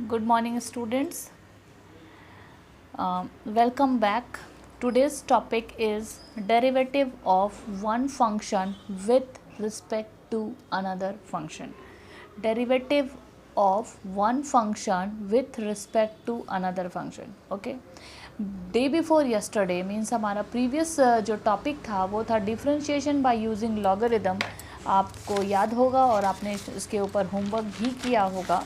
Good morning, students. Welcome back. Today's topic is derivative of one function with respect to another function. Derivative of one function with respect to another function. Okay. Day before yesterday means हमारा previous जो topic था वो था differentiation by using logarithm. आपको याद होगा और आपने इसके ऊपर होमवर्क भी किया होगा.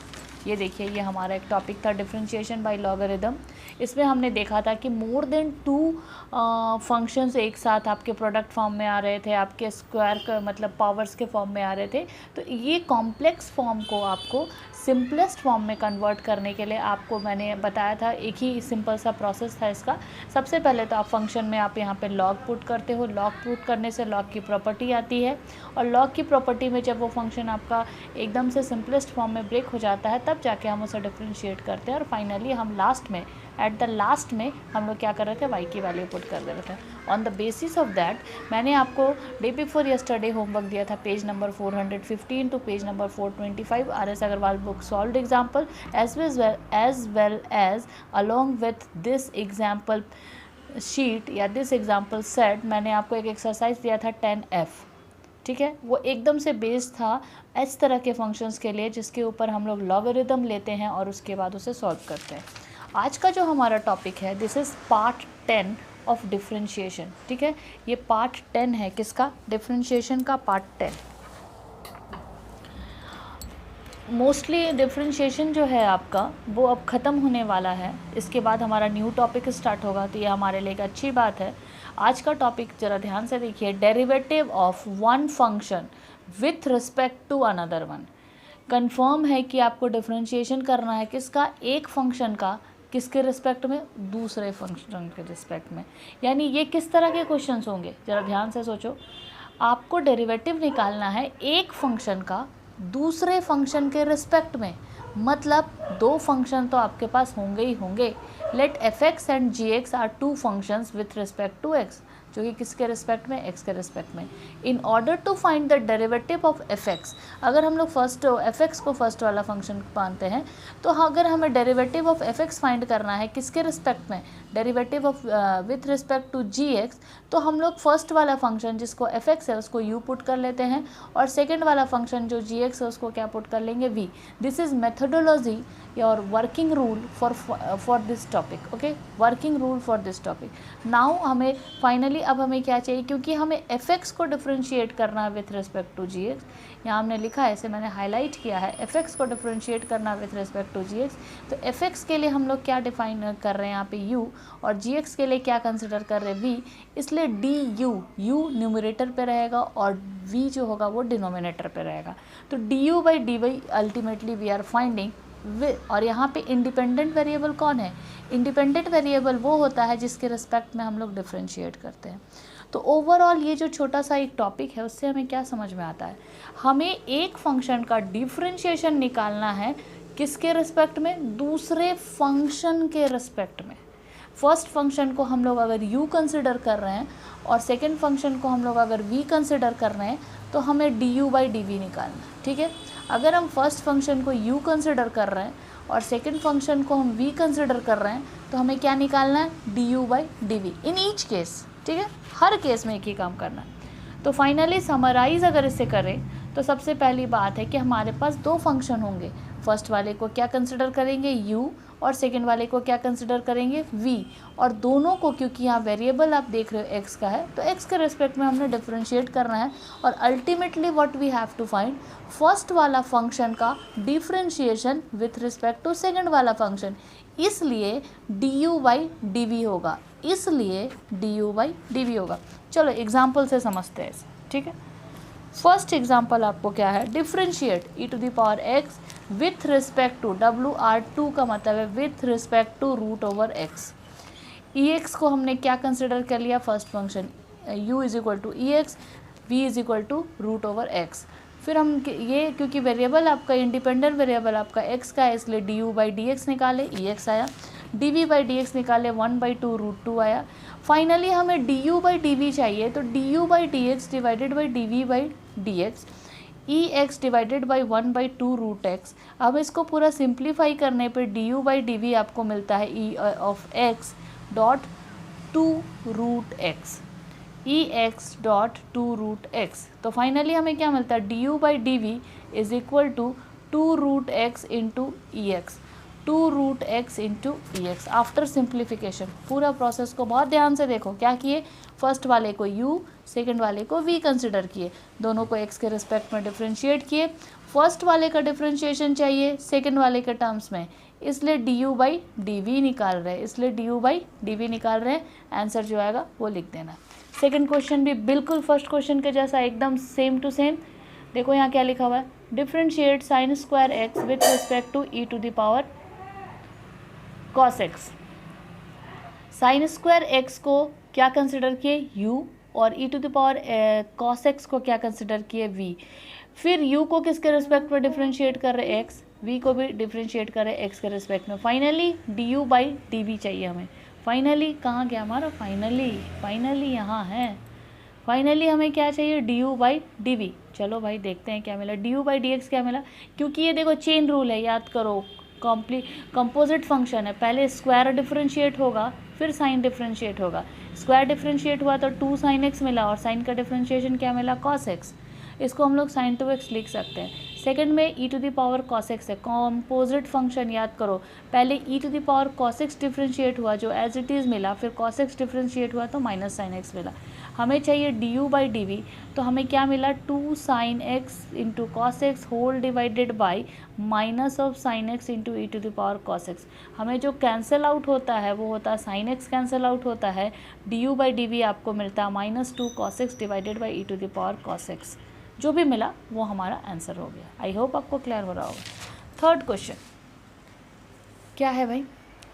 ये देखिए, ये हमारा एक टॉपिक था डिफ्रेंशिएशन बाय लॉगरिदम. इसमें हमने देखा था कि मोर देन 2 फंक्शंस एक साथ आपके प्रोडक्ट फॉर्म में आ रहे थे, आपके स्क्वायर का मतलब पावर्स के फॉर्म में आ रहे थे. तो ये कॉम्प्लेक्स फॉर्म को आपको सिंपलेस्ट फॉर्म में कन्वर्ट करने के लिए आपको मैंने बताया था. एक ही सिंपल सा प्रोसेस था इसका. सबसे पहले तो आप फंक्शन में आप यहाँ पे लॉग पुट करते हो. लॉग पुट करने से लॉग की प्रॉपर्टी आती है, और लॉग की प्रॉपर्टी में जब वो फंक्शन आपका एकदम से सिंपलेस्ट फॉर्म में ब्रेक हो जाता है तब जाके हम उसे डिफ्रेंशिएट करते हैं. और फाइनली हम लास्ट में एट द लास्ट में हम लोग क्या कर रहे थे, वाई की वैल्यू पुट कर रहे थे. On the basis of that मैंने आपको डे बिफोर यस्टरडे होमवर्क दिया था page number 415 to page number 425 RS Agarwal book solved example as well as along with this example sheet या this example set. मैंने आपको एक एक्सरसाइज दिया था 10F. ठीक है, वो एकदम से बेस्ड था इस तरह के फंक्शंस के लिए जिसके ऊपर हम लोग लॉगरिदम लेते हैं और उसके बाद उसे सॉल्व करते हैं. आज का जो हमारा टॉपिक है this is part 10 of differentiation. ठीक है, ये पार्ट 10 है. किसका? डिफ्रेंशिएशन का पार्ट 10. मोस्टली डिफ्रेंशिएशन जो है आपका वो अब ख़त्म होने वाला है. इसके बाद हमारा न्यू टॉपिक स्टार्ट होगा, तो ये हमारे लिए एक अच्छी बात है. आज का टॉपिक ज़रा ध्यान से देखिए. Derivative of one function with respect to another one. Confirm है कि आपको डिफ्रेंशिएशन करना है किसका? एक फंक्शन का. किसके रिस्पेक्ट में? दूसरे फंक्शन के रिस्पेक्ट में. यानी ये किस तरह के क्वेश्चंस होंगे, ज़रा ध्यान से सोचो. आपको डेरिवेटिव निकालना है एक फंक्शन का दूसरे फंक्शन के रिस्पेक्ट में. मतलब दो फंक्शन तो आपके पास होंगे ही होंगे. Let fx and gx are two functions with respect to x, जो कि किसके रिस्पेक्ट में? x के रिस्पेक्ट में. In order to find the derivative of fx, अगर हम लोग फर्स्ट fx को फर्स्ट वाला फंक्शन मानते हैं तो अगर हमें डेरिवेटिव ऑफ fx फाइंड करना है किसके रिस्पेक्ट में? Derivative of with respect to gx, तो हम लोग फर्स्ट वाला फंक्शन जिसको fx है उसको u पुट कर लेते हैं, और सेकेंड वाला फंक्शन जो gx है उसको क्या पुट कर लेंगे? v. दिस इज मेथोडोलॉजी और working rule for this topic. Okay, working rule for this topic. Now हमें फाइनली अब हमें क्या चाहिए, क्योंकि हमें fx को डिफ्रेंशिएट करना है विथ रिस्पेक्ट टू gx. यहाँ हमने लिखा है, ऐसे मैंने हाईलाइट किया है, fx को डिफ्रेंशिएट करना है विथ रिस्पेक्ट टू gx. तो fx के लिए हम लोग क्या डिफाइन कर रहे हैं यहाँ पे u, और gx के लिए क्या कंसिडर कर रहे हैं? v. इसलिए du, u न्यूमरेटर पे रहेगा और v जो होगा वो डिनोमिनेटर पे रहेगा. तो du by dy ultimately we are finding. और यहाँ पे इंडिपेंडेंट वेरिएबल कौन है? इंडिपेंडेंट वेरिएबल वो होता है जिसके रिस्पेक्ट में हम लोग डिफ्रेंशिएट करते हैं. तो ओवरऑल ये जो छोटा सा एक टॉपिक है उससे हमें क्या समझ में आता है? हमें एक फंक्शन का डिफ्रेंशिएशन निकालना है किसके रिस्पेक्ट में? दूसरे फंक्शन के रिस्पेक्ट में. फर्स्ट फंक्शन को हम लोग अगर u कंसिडर कर रहे हैं और सेकेंड फंक्शन को हम लोग अगर v कंसिडर कर रहे हैं तो हमें du बाई डी निकालना है. ठीक है, अगर हम फर्स्ट फंक्शन को u कंसिडर कर रहे हैं और सेकेंड फंक्शन को हम v कंसिडर कर रहे हैं तो हमें क्या निकालना है? du by D in each case. ठीक है, हर केस में एक ही काम करना है. तो फाइनली समराइज अगर इसे करें तो सबसे पहली बात है कि हमारे पास दो फंक्शन होंगे. फर्स्ट वाले को क्या कंसिडर करेंगे? u, और सेकेंड वाले को क्या कंसिडर करेंगे? v. और दोनों को, क्योंकि यहाँ वेरिएबल आप देख रहे हो x का है, तो x के रिस्पेक्ट में हमने डिफ्रेंशिएट करना है. और ultimately what we have to find, first वाला फंक्शन का differentiation with respect to second वाला फंक्शन. इसलिए du बाई डी होगा. इसलिए du बाई डी होगा. चलो एग्जाम्पल से समझते हैं इसे. ठीक है, फर्स्ट एग्जाम्पल आपको क्या है? Differentiate e to the power x with respect to WR2 का मतलब है with respect to root over x. ex को हमने क्या कंसिडर कर लिया? First function u is equal to ex, v is equal to root over x. फिर हम ये, क्योंकि वेरिएबल आपका इंडिपेंडेंट वेरिएबल आपका x का है इसलिए du बाई डी निकाले, ex आया. dv बाई डी निकाले, 1/2 रूट 2 आया. फाइनली हमें du बाई डी चाहिए, तो du by D divided by dv by D E X divided by 1/2 root X. अब इसको पूरा सिंप्लीफाई करने पर D U by D V आपको मिलता है E of X dot 2 root X, E X dot 2 root X. तो finally हमें क्या मिलता है, D U by D V is equal to 2 root X into E X, 2 root X into E x after simplification. पूरा process को बहुत ध्यान से देखो, क्या किए, फर्स्ट वाले को u, सेकंड वाले को v कंसिडर किए, दोनों को x के रिस्पेक्ट में डिफरेंशिएट किए। फर्स्ट वाले का डिफरेंशिएशन चाहिए सेकंड वाले के टर्म्स में, इसलिए du बाई डी वी निकाल रहे हैं, इसलिए du बाई डी वी निकाल रहे हैं। आंसर जो आएगा वो लिख देना। सेकंड क्वेश्चन भी बिल्कुल फर्स्ट क्वेश्चन के जैसा एकदम सेम टू सेम। देखो यहाँ क्या लिखा हुआ है, differentiate sine square x with respect to e to the power cos x. Sine square x को क्या कंसिडर किए, u, और e to the power cos x को क्या कंसिडर किए, v। फिर u को किसके रिस्पेक्ट में डिफरेंशिएट कर रहे x, v को भी डिफरेंशिएट कर रहे x के रिस्पेक्ट में। Finally D U by D V चाहिए हमें। फाइनली कहाँ गया हमारा, फाइनली यहाँ है। फाइनली हमें क्या चाहिए, D U by D V. चलो भाई देखते हैं क्या मिला, D U by D X क्या मिला, क्योंकि ये देखो चेन रूल है, याद करो, कंपोजिट फंक्शन है, पहले स्क्वायर डिफरेंशिएट होगा फिर साइन डिफरेंशिएट होगा। स्क्वायर डिफरेंशिएट हुआ तो 2 sin x मिला, और साइन का डिफरेंशिएशन क्या मिला, cos x। इसको हम लोग sin 2x लिख सकते हैं। सेकंड में e to the power cos x है, कंपोजिट फंक्शन, याद करो, पहले e to the power cos x differentiate हुआ जो एज इट इज़ मिला, फिर cos x डिफरेंशिएट हुआ तो माइनस साइन x मिला। हमें चाहिए D U by D V, तो हमें क्या मिला, 2 sin x into cos X whole divided by minus of sine X into E to the power cos X. हमें जो कैंसिल आउट होता है वो होता है साइन एक्स कैंसिल आउट होता है, D U by D V आपको मिलता है -2 cos x divided by E to the power cos X. जो भी मिला वो हमारा आंसर हो गया। आई होप आपको क्लियर हो रहा होगा। थर्ड क्वेश्चन क्या है भाई,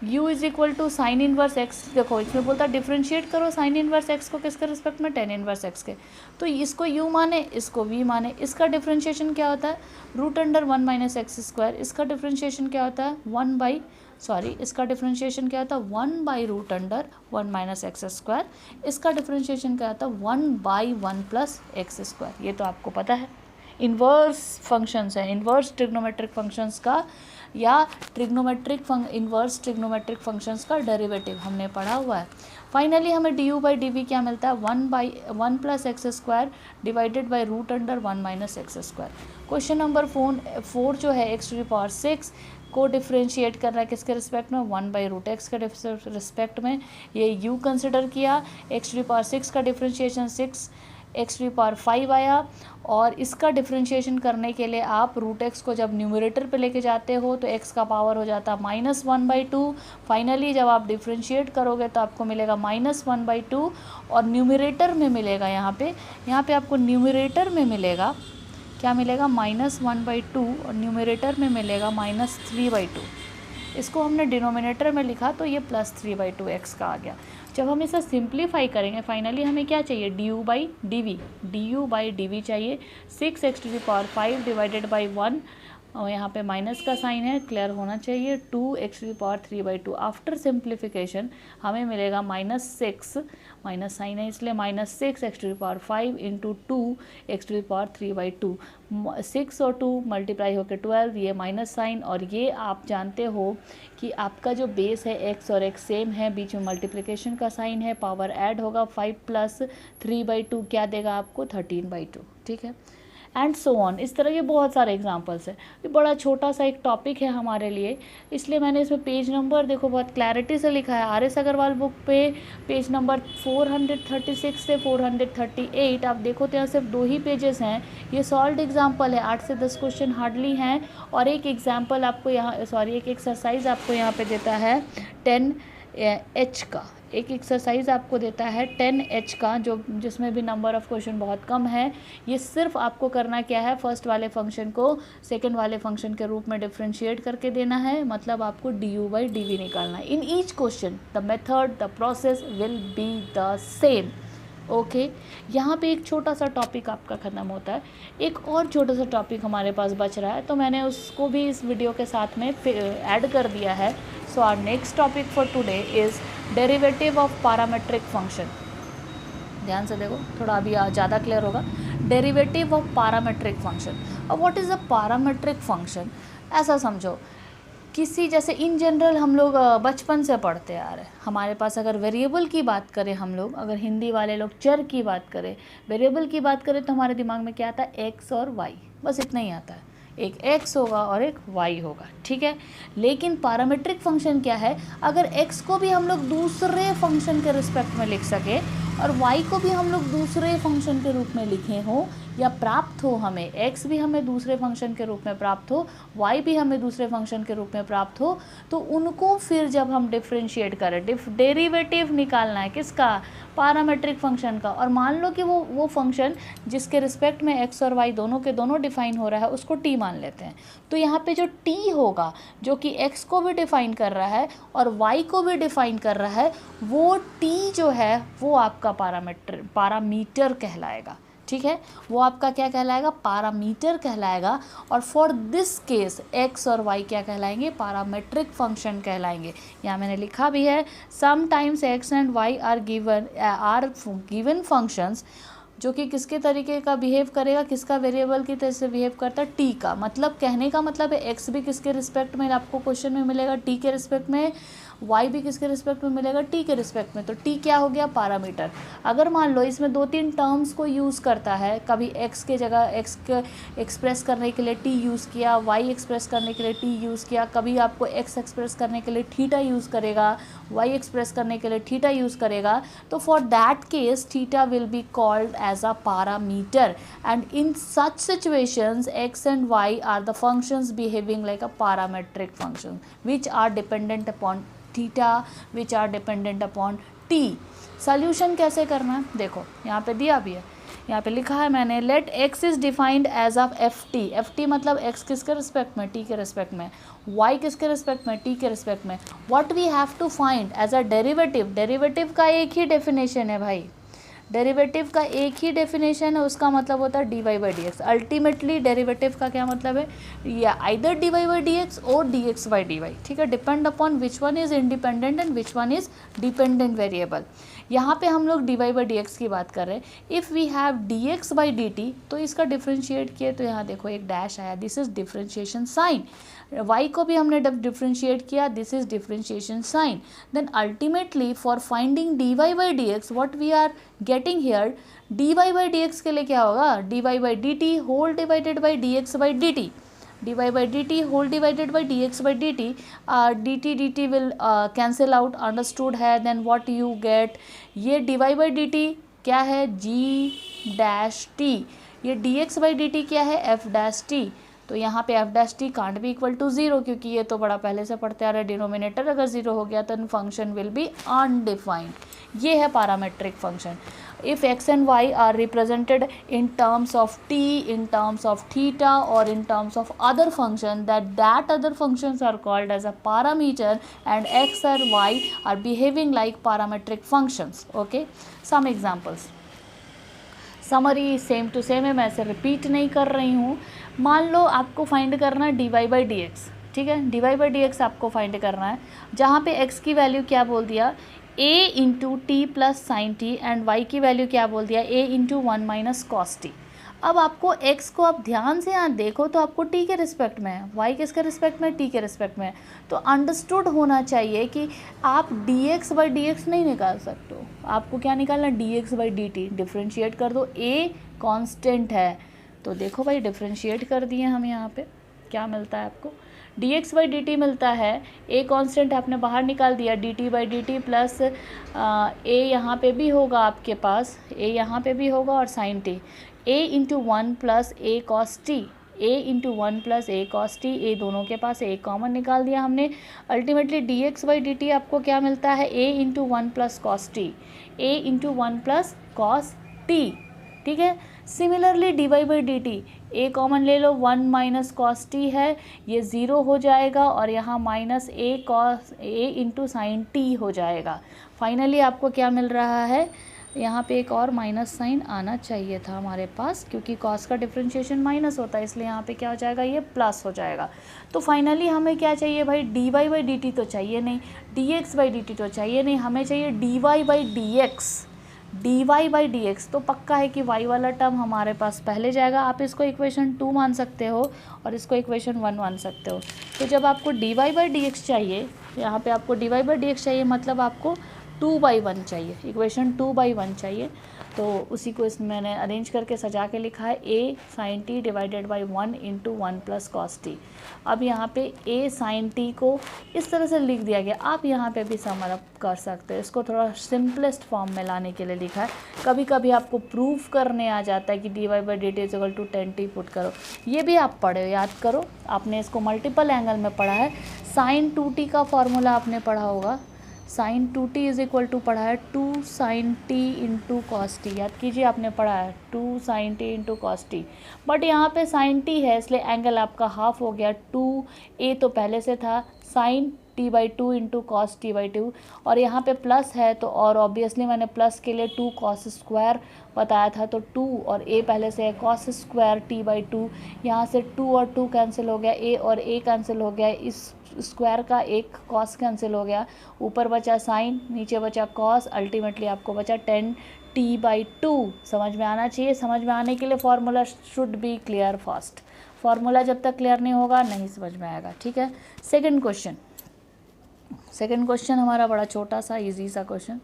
u is equal to sine inverse X. देखो इसमें बोलता है डिफ्रेंशिएट करो साइन इनवर्स एक्स को किसके रिस्पेक्ट में, टेन इनवर्स एक्स के। तो इसको u माने, इसको v माने, इसका डिफ्रेंशिएशन क्या होता है, root under 1 minus X square. इसका डिफ्रेंशिएशन क्या होता है, इसका डिफ्रेंशिएशन क्या होता है, 1 by root under 1 minus X square. इसका डिफ्रेंशिएशन क्या होता है, 1 बाई 1 प्लस एक्स स्क्वायर। ये तो आपको पता है, इन्वर्स फंक्शंस है, इन्वर्स ट्रिग्नोमेट्रिक फंक्शंस का या इन्वर्स ट्रिग्नोमेट्रिक फंक्शंस का डेरिवेटिव हमने पढ़ा हुआ है। फाइनली हमें D U by D V क्या मिलता है, 1 plus X square divided by root under 1 minus X square. Question number 4 जो है एक्स टू द पावर 6 को डिफ्रेंशिएट कर रहा है किसके रिस्पेक्ट में, 1 बाई रूट एक्स के रिस्पेक्ट में। ये u कंसिडर किया, एक्स टू द पावर 6 का differentiation 6 X to the power 5 आया, और इसका डिफ्रेंशिएशन करने के लिए आप रूट एक्स को जब न्यूमरेटर पे लेके जाते हो तो x का पावर हो जाता है -1/2। फाइनली जब आप डिफ्रेंशिएट करोगे तो आपको मिलेगा -1/2, और न्यूमरेटर में मिलेगा यहाँ पे आपको न्यूमरेटर में मिलेगा क्या मिलेगा, -1/2, और न्यूमरेटर में मिलेगा -3/2। इसको हमने डिनोमिनेटर में लिखा तो ये +3/2 x का आ गया। जब हम इसे सिंप्लीफाई करेंगे फाइनली हमें क्या चाहिए, D U by D V चाहिए। 6x to the power 5 divided by 1, और यहाँ पे माइनस का साइन है, क्लियर होना चाहिए, 2x to the power 3/2। After simplification हमें मिलेगा -6, माइनस साइन है इसलिए -6x to the power 5 into 2x to the power 3/2। 6 और 2 मल्टीप्लाई होकर 12, ये माइनस साइन, और ये आप जानते हो कि आपका जो बेस है x और x सेम है, बीच में मल्टीप्लिकेशन का साइन है, पावर ऐड होगा, 5 प्लस 3/2 क्या देगा आपको, 13/2। ठीक है, एंड सो ऑन। इस तरह के बहुत सारे एग्जांपल्स हैं। ये बड़ा छोटा सा एक टॉपिक है हमारे लिए, इसलिए मैंने इसमें पेज नंबर देखो बहुत क्लैरिटी से लिखा है। RS अग्रवाल बुक पे पेज नंबर 436 से 438 आप देखो तो यहाँ सिर्फ 2 ही पेजेस हैं। ये सॉल्व्ड एग्जाम्पल है, 8 से 10 क्वेश्चन हार्डली हैं, और एक एग्जाम्पल आपको यहाँ एक एक्सरसाइज आपको यहाँ पे देता है 10H का, एक एक्सरसाइज आपको देता है 10H का, जिसमें भी नंबर ऑफ़ क्वेश्चन बहुत कम है। ये सिर्फ आपको करना क्या है, फर्स्ट वाले फंक्शन को सेकंड वाले फंक्शन के रूप में डिफरेंशिएट करके देना है, मतलब आपको D U by D V निकालना है। In each question the method the process will be the same. Okay, यहाँ पे एक छोटा सा टॉपिक आपका ख़त्म होता है, एक और छोटा सा टॉपिक हमारे पास बच रहा है, तो मैंने उसको भी इस वीडियो के साथ में ऐड कर दिया है। So our next topic for today is derivative of parametric function. ध्यान से देखो, थोड़ा अभी ज़्यादा क्लियर होगा। Derivative of parametric function. अब what is a parametric function, ऐसा समझो किसी जैसे इन जनरल हम लोग बचपन से पढ़ते आ रहे हैं, हमारे पास अगर वेरिएबल की बात करें हम लोग, अगर हिंदी वाले लोग चर की बात करें, वेरिएबल की बात करें, तो हमारे दिमाग में क्या आता है, एक्स और वाई, बस इतना ही आता है। एक x होगा और एक y होगा, ठीक है। लेकिन पैरामेट्रिक फंक्शन क्या है, अगर x को भी हम लोग दूसरे फंक्शन के रिस्पेक्ट में लिख सके और y को भी हम लोग दूसरे फंक्शन के रूप में लिखे हो या प्राप्त हो, हमें x भी हमें दूसरे फंक्शन के रूप में प्राप्त हो, y भी हमें दूसरे फंक्शन के रूप में प्राप्त हो, तो उनको फिर जब हम डिफ्रेंशिएट करें, डेरिवेटिव निकालना है किसका, पैरामेट्रिक फंक्शन का, और मान लो कि वो फंक्शन जिसके रिस्पेक्ट में x और y दोनों के दोनों डिफाइन हो रहा है उसको t मान लेते हैं। तो यहाँ पे जो t होगा जो कि x को भी डिफाइन कर रहा है और y को भी डिफाइन कर रहा है, वो t जो है वो आपका पैरामीटर कहलाएगा, ठीक है। वो आपका क्या कहलाएगा, पैरामीटर कहलाएगा। और फॉर दिस केस x और y क्या कहलाएंगे, पैरामेट्रिक फंक्शन कहलाएंगे। यहाँ मैंने लिखा भी है, sometimes x and y are given functions, जो कि किसके तरीके का बिहेव करेगा, किसका वेरिएबल की तरह से बिहेव करता है, टी का। मतलब कहने का मतलब है एक्स भी किसके रिस्पेक्ट में आपको क्वेश्चन में मिलेगा, टी के रिस्पेक्ट में, वाई भी किसके रिस्पेक्ट में मिलेगा, टी के रिस्पेक्ट में। तो टी क्या हो गया, पैरामीटर। अगर मान लो इसमें 2-3 टर्म्स को यूज़ करता है, कभी एक्स के जगह एक्स एक्सप्रेस करने के लिए टी यूज़ किया, वाई एक्सप्रेस करने के लिए टी यूज़ किया, कभी आपको एक्स एक्सप्रेस करने के लिए थीटा यूज़ करेगा, वाई एक्सप्रेस करने के लिए थीटा यूज़ करेगा, तो for that case theta will be called as a parameter, and in such situations x and y are the functions behaving like a parametric function which are dependent upon theta, which are dependent upon t। Solution कैसे करना है, देखो यहाँ पे दिया भी है, यहाँ पे लिखा है मैंने, let x is defined as of F T. F T मतलब x किसके रिस्पेक्ट में, t के रिस्पेक्ट में, y किसके रिस्पेक्ट में, t के रिस्पेक्ट में। What we have to find as a derivative, derivative का एक ही डेफिनेशन है भाई, डेरिवेटिव का एक ही डेफिनेशन है, उसका मतलब होता है D Y by D x. Ultimately derivative का क्या मतलब है, या either d Y by D x और d x by d y, ठीक है, depend upon which one is independent and which one is dependent variable. यहाँ पे हम लोग d Y by D x की बात कर रहे हैं। If we have d x by D T, तो इसका डिफ्रेंशिएट किए तो यहाँ देखो एक डैश आया, this is differentiation sign. y को भी हमने डिफ्रेंशिएट किया, this is differentiation sign. Then ultimately for finding D Y by D X what we are getting here, D Y by D X के लिए क्या होगा, D Y by D T whole divided by D x by D T, dy by dt whole divided by dx by dt, dt will cancel out, understood है। then what you get, ये dy by dt क्या है, g dash t, ये dx by dt क्या है, f dash t। तो यहाँ पे f dash t कांट भी इक्वल टू 0, क्योंकि ये तो बड़ा पहले से पढ़ते आ रहे हैं, डिनोमिनेटर अगर 0 हो गया तो फंक्शन विल बी अनडिफाइंड। ये है parametric function. If x and y are represented in terms of t, in terms of theta or in terms of other function, that other functions are called as a parameter, and x and y are behaving like parametric functions। Okay, some examples, summary same to same है, मैं ऐसे repeat नहीं कर रही हूँ। मान लो आपको find करना है D Y by D X, ठीक है, D Y by D X आपको फाइंड करना है, जहाँ पे x की वैल्यू क्या बोल दिया, a into T plus sign T, and y की वैल्यू क्या बोल दिया, a into 1 minus cos T. अब आपको x को आप ध्यान से यहाँ देखो तो आपको t के रिस्पेक्ट में है, y किसके रिस्पेक्ट में, t के रिस्पेक्ट में है। तो अंडरस्टूड होना चाहिए कि आप dx बाई डी एक्स नहीं निकाल सकते हो, आपको क्या निकालना, dx by D T. Differentiate कर दो, a कांस्टेंट है, तो देखो भाई डिफ्रेंशिएट कर दिए हम, यहाँ पे क्या मिलता है आपको, dx बाई डी टी मिलता है, a कांस्टेंट आपने बाहर निकाल दिया, dt by D T plus a यहाँ पे भी होगा आपके पास, a यहाँ पे भी होगा और sine t, a into 1 plus a cos T, a into 1 plus a cos T, a दोनों के पास a कॉमन निकाल दिया हमने। Ultimately dx by D T आपको क्या मिलता है, a into 1 plus cos T, a into 1 plus cos T, ठीक है। Similarly D Y by D T, A common ले लो, 1 माइनस कॉस टी है, ये 0 हो जाएगा, और यहाँ minus A cos A into sine T हो जाएगा। फाइनली आपको क्या मिल रहा है, यहाँ पे एक और माइनस साइन आना चाहिए था हमारे पास, क्योंकि कॉस का डिफरेंशिएशन माइनस होता है, इसलिए यहाँ पे क्या हो जाएगा, ये प्लस हो जाएगा। तो फाइनली हमें क्या चाहिए भाई, D Y by D T तो चाहिए नहीं, D x by D T तो चाहिए नहीं, हमें चाहिए D Y by D X. D Y by D X, तो पक्का है कि y वाला टर्म हमारे पास पहले जाएगा। आप इसको इक्वेशन 2 मान सकते हो और इसको इक्वेशन 1 मान सकते हो। तो जब आपको D Y by D X चाहिए, यहाँ पे आपको D Y by D X चाहिए, मतलब आपको 2/1 चाहिए, इक्वेशन 2/1 चाहिए। तो उसी को इसमें मैंने अरेंज करके सजा के लिखा है a sin t divided by 1 into 1 plus cos T. अब यहाँ पे a sin t को इस तरह से लिख दिया गया। आप यहाँ पे भी समर अप कर सकते हो, इसको थोड़ा सिंपलेस्ट फॉर्म में लाने के लिए लिखा है। कभी कभी आपको प्रूफ करने आ जाता है कि D Y by D T is equal to 10t put करो, ये भी आप पढ़े हो, याद करो, आपने इसको मल्टीपल एंगल में पढ़ा है। साइन 2t का फॉर्मूला आपने पढ़ा होगा, sign 2t is equal to पढ़ा है 2 sin t into cos T, याद कीजिए आपने पढ़ा है 2 sin t into cos T. But यहाँ पे sin t है इसलिए एंगल आपका हाफ हो गया, 2a तो पहले से था, sin t/2 into cos t/2, और यहाँ पे प्लस है तो और ऑब्वियसली मैंने प्लस के लिए 2 cos स्क्वायर बताया था, तो 2 और a पहले से है cos स्क्वायर t/2, यहाँ से 2 और 2 कैंसिल हो गया, a और a कैंसिल हो गया, इस स्क्वायर का एक cos कैंसिल हो गया, ऊपर बचा साइन, नीचे बचा cos, अल्टीमेटली आपको बचा 10t/2। समझ में आना चाहिए, समझ में आने के लिए formula should be clear first, formula जब तक क्लियर नहीं होगा नहीं समझ में आएगा, ठीक है। सेकंड क्वेश्चन हमारा बड़ा छोटा सा इजी सा question,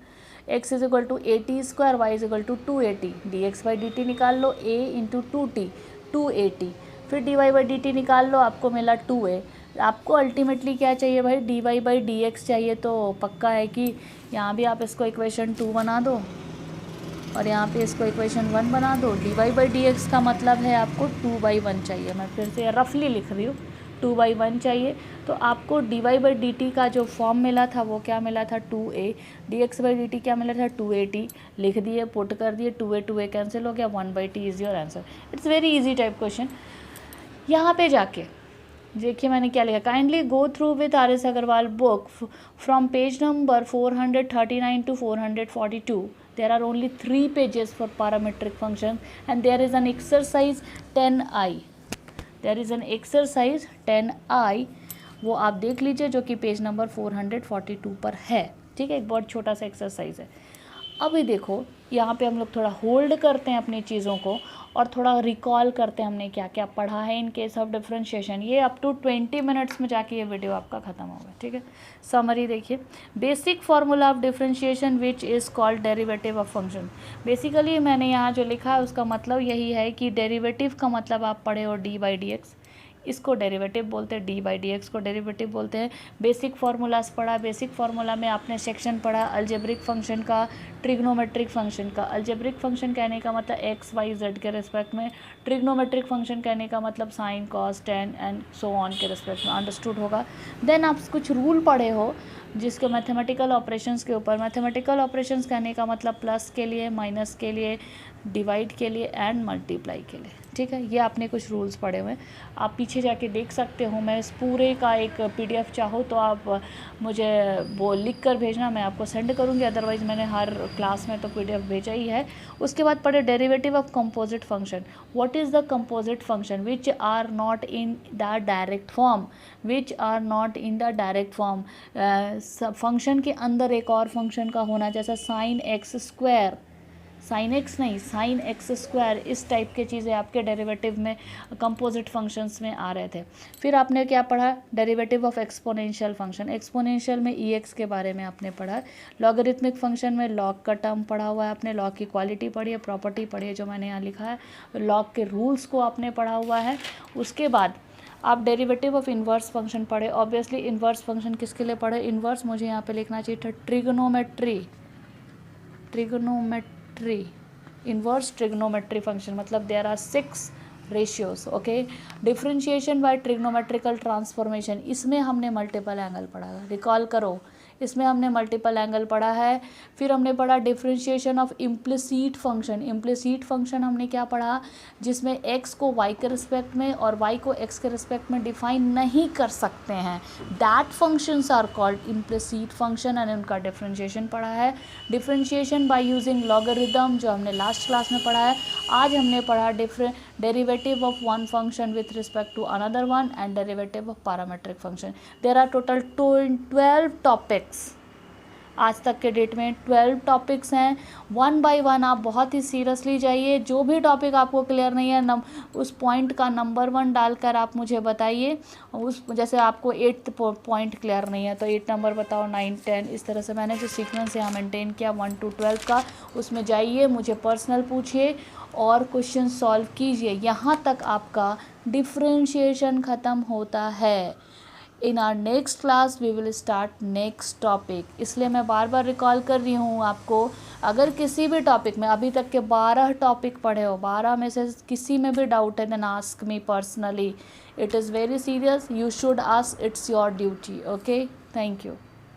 x is equal to 80 square, Y is equal to 280, D x by D T निकाल लो, a इंटू 2t 280, फिर D Y by D T निकाल लो, आपको मिला 2a। आपको अल्टीमेटली क्या चाहिए भाई, D Y by D X चाहिए, तो पक्का है कि यहाँ भी आप इसको इक्वेशन 2 बना दो और यहाँ पे इसको इक्वेशन 1 बना दो। D Y by D X का मतलब है आपको 2/1 चाहिए, मैं फिर से रफली लिख रही हूँ, 2/1 चाहिए। तो आपको D Y by D T का जो फॉर्म मिला था वो क्या मिला था, 2a, D x by D T क्या मिला था, 280, लिख दिए, पुट कर दिए, 2a कैंसिल हो गया, 1/t is your answer. It's very easy type question. यहाँ पे जाके देखिए मैंने क्या लिखा, kindly go through with R S Agarwal book from page number 439 to 442. There are only 3 pages for parametric function and there is an exercise 10i. There is an exercise 10i, वो आप देख लीजिए, जो कि पेज नंबर 442 पर है, ठीक है। एक बहुत छोटा सा एक्सरसाइज है। अभी देखो यहाँ पे हम लोग थोड़ा होल्ड करते हैं अपनी चीज़ों को और थोड़ा रिकॉल करते हैं हमने क्या क्या पढ़ा है इन केस ऑफ डिफरेंशिएशन। ये अप टू 20 मिनट्स में जाके ये वीडियो आपका ख़त्म होगा, ठीक है। समरी देखिए, basic formula of differentiation which is called derivative of function. Basically मैंने यहाँ जो लिखा है उसका मतलब यही है कि डेरिवेटिव का मतलब आप पढ़े हो डी बाई डी एक्स, इसको डेरिवेटिव बोलते हैं, डी बाई डी एक्स को डेरिवेटिव बोलते हैं। बेसिक फार्मूलाज पढ़ा, बेसिक फार्मूला में आपने सेक्शन पढ़ा अलजेब्रिक फंक्शन का, ट्रिग्नोमेट्रिक फंक्शन का। अलजेब्रिक फंक्शन कहने का मतलब एक्स वाई जेड के रिस्पेक्ट में, ट्रिग्नोमेट्रिक फंक्शन कहने का मतलब sine cos tan and so on के रिस्पेक्ट में, अंडरस्टूड होगा। देन आप कुछ रूल पढ़े हो जिसके मैथमेटिकल ऑपरेशंस के ऊपर, मैथमेटिकल ऑपरेशंस कहने का मतलब प्लस के लिए, माइनस के लिए, डिवाइड के लिए एंड मल्टीप्लाई के लिए, ठीक है। ये आपने कुछ रूल्स पढ़े हुए हैं, आप पीछे जाके देख सकते हो। मैं इस पूरे का एक पीडीएफ चाहो तो आप मुझे वो लिख कर भेजना, मैं आपको सेंड करूँगी, अदरवाइज़ मैंने हर क्लास में तो पीडीएफ भेजा ही है। उसके बाद पढ़े derivative of composite function. What is the composite function which are not in the direct form, which are not in the direct form. Function के अंदर एक और फंक्शन का होना, जैसा sine x square, sine x नहीं, साइन एक्स स्क्वायर, इस type के चीज़ें आपके डेरिवेटिव में कंपोजिट फंक्शंस में आ रहे थे। फिर आपने क्या पढ़ा, derivative of exponential function. Exponential में ई एक्स के बारे में आपने पढ़ा। लॉगरिथमिक फंक्शन में लॉग का टर्म पढ़ा हुआ है आपने, लॉग की क्वालिटी पढ़ी है, प्रॉपर्टी पढ़ी है जो मैंने यहाँ लिखा है, लॉग के रूल्स को आपने पढ़ा हुआ है। उसके बाद आप डेरिवेटिव ऑफ इन्वर्स फंक्शन पढ़े। ऑब्वियसली इन्वर्स फंक्शन किसके लिए पढ़े, इन्वर्स मुझे यहाँ पे लिखना चाहिए था ट्रिग्नोमेट्री, इन्वर्स ट्रिग्नोमेट्री फंक्शन मतलब there are 6 ratios, okay. Differentiation by trigonometrical transformation, इसमें हमने मल्टीपल एंगल पढ़ा, रिकॉल करो, इसमें हमने मल्टीपल एंगल पढ़ा है। फिर हमने पढ़ा differentiation of implicit function. Implicit function हमने क्या पढ़ा, जिसमें x को y के रिस्पेक्ट में और y को x के रिस्पेक्ट में डिफाइन नहीं कर सकते हैं, that functions are called implicit function, and उनका डिफरेंशिएशन पढ़ा है। डिफरेंशिएशन बाय यूजिंग लॉगरिथम जो हमने लास्ट क्लास में पढ़ा है। आज हमने पढ़ा derivative of one function with respect to another one and derivative of parametric function. There are total 12 topics आज तक के डेट में 12 टॉपिक्स हैं। वन बाय वन आप बहुत ही सीरियसली जाइए, जो भी टॉपिक आपको क्लियर नहीं है उस पॉइंट का नंबर 1 डालकर आप मुझे बताइए। उस जैसे आपको 8th पॉइंट क्लियर नहीं है तो 8 नंबर बताओ, 9 10, इस तरह से मैंने जो सीक्वेंस यहाँ मेंटेन किया 1 to 12 का, उसमें जाइए, मुझे पर्सनल पूछिए और क्वेश्चन सॉल्व कीजिए। यहाँ तक आपका डिफ्रेंशिएशन ख़त्म होता है। In our next class we will start next topic. इसलिए मैं बार बार रिकॉल कर रही हूँ आपको, अगर किसी भी टॉपिक में अभी तक के 12 टॉपिक पढ़े हो, 12 में से किसी में भी डाउट है then ask me personally. It is very serious, you should ask, it's your duty. Okay, thank you.